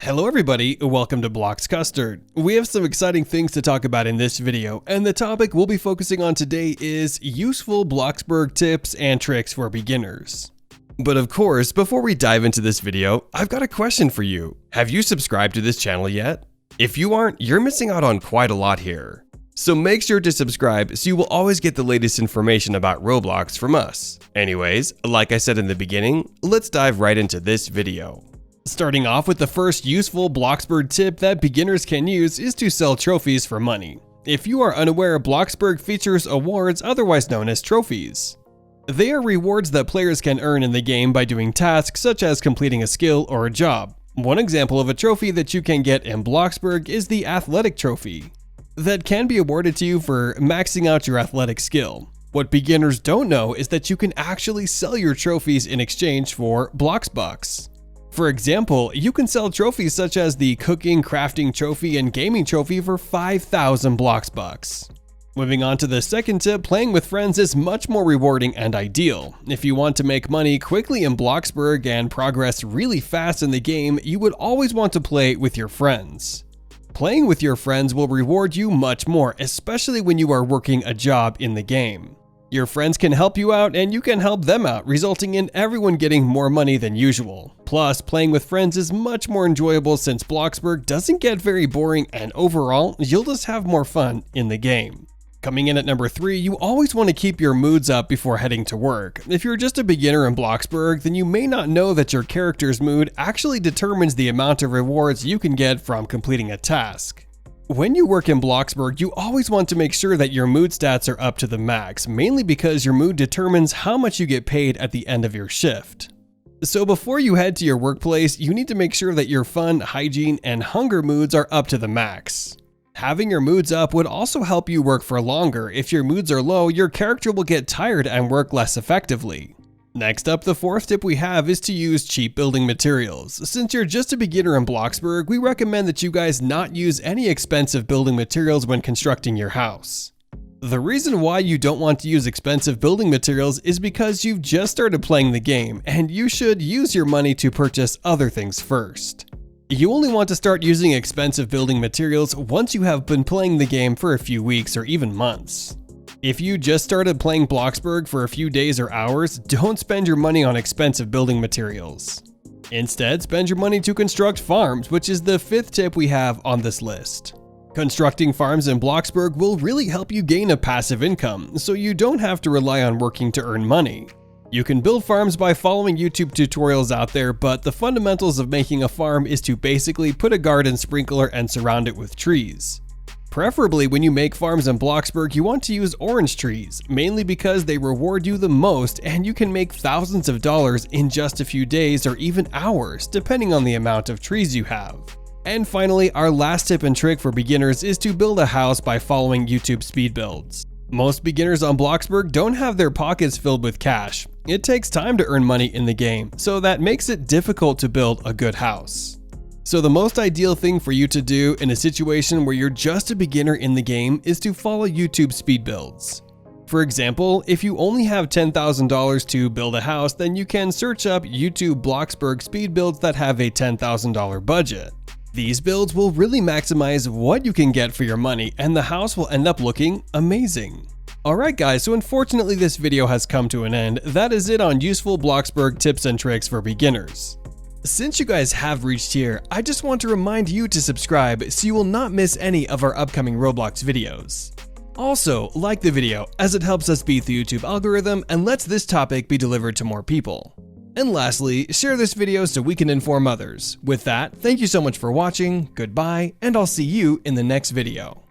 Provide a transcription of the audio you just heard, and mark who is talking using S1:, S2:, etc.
S1: Hello everybody, welcome to Blox Custard. We have some exciting things to talk about in this video, and the topic we'll be focusing on today is useful Bloxburg tips and tricks for beginners. But of course, before we dive into this video, I've got a question for you. Have you subscribed to this channel yet? If you aren't, you're missing out on quite a lot here. So make sure to subscribe so you will always get the latest information about Roblox from us. Anyways, like I said in the beginning, let's dive right into this video. Starting off with the first useful Bloxburg tip that beginners can use is to sell trophies for money. If you are unaware, Bloxburg features awards, otherwise known as trophies. They are rewards that players can earn in the game by doing tasks such as completing a skill or a job. One example of a trophy that you can get in Bloxburg is the athletic trophy that can be awarded to you for maxing out your athletic skill. What beginners don't know is that you can actually sell your trophies in exchange for Bloxbucks. For example, you can sell trophies such as the cooking, crafting trophy, and gaming trophy for 5,000 Bloxbucks. Moving on to the second tip, playing with friends is much more rewarding and ideal. If you want to make money quickly in Bloxburg and progress really fast in the game, you would always want to play with your friends. Playing with your friends will reward you much more, especially when you are working a job in the game. Your friends can help you out and you can help them out, resulting in everyone getting more money than usual. Plus, playing with friends is much more enjoyable since Bloxburg doesn't get very boring, and overall, you'll just have more fun in the game. Coming in at number 3, you always want to keep your moods up before heading to work. If you're just a beginner in Bloxburg, then you may not know that your character's mood actually determines the amount of rewards you can get from completing a task. When you work in Bloxburg, you always want to make sure that your mood stats are up to the max, mainly because your mood determines how much you get paid at the end of your shift. So before you head to your workplace, you need to make sure that your fun, hygiene, and hunger moods are up to the max. Having your moods up would also help you work for longer. If your moods are low, your character will get tired and work less effectively. Next up, the fourth tip we have is to use cheap building materials. Since you're just a beginner in Bloxburg, we recommend that you guys not use any expensive building materials when constructing your house. The reason why you don't want to use expensive building materials is because you've just started playing the game, and you should use your money to purchase other things first. You only want to start using expensive building materials once you have been playing the game for a few weeks or even months. If you just started playing Bloxburg for a few days or hours, don't spend your money on expensive building materials. Instead, spend your money to construct farms, which is the fifth tip we have on this list. Constructing farms in Bloxburg will really help you gain a passive income, so you don't have to rely on working to earn money. You can build farms by following YouTube tutorials out there, but the fundamentals of making a farm is to basically put a garden sprinkler and surround it with trees. Preferably when you make farms in Bloxburg, you want to use orange trees, mainly because they reward you the most and you can make thousands of dollars in just a few days or even hours, depending on the amount of trees you have. And finally, our last tip and trick for beginners is to build a house by following YouTube speed builds. Most beginners on Bloxburg don't have their pockets filled with cash. It takes time to earn money in the game, so that makes it difficult to build a good house. So the most ideal thing for you to do in a situation where you're just a beginner in the game is to follow YouTube speed builds. For example, if you only have $10,000 to build a house, then you can search up YouTube Bloxburg speed builds that have a $10,000 budget. These builds will really maximize what you can get for your money, and the house will end up looking amazing. Alright guys, so unfortunately this video has come to an end. That is it on useful Bloxburg tips and tricks for beginners. Since you guys have reached here, I just want to remind you to subscribe so you will not miss any of our upcoming Roblox videos. Also, like the video as it helps us beat the YouTube algorithm and lets this topic be delivered to more people. And lastly, share this video so we can inform others. With that, thank you so much for watching, goodbye, and I'll see you in the next video.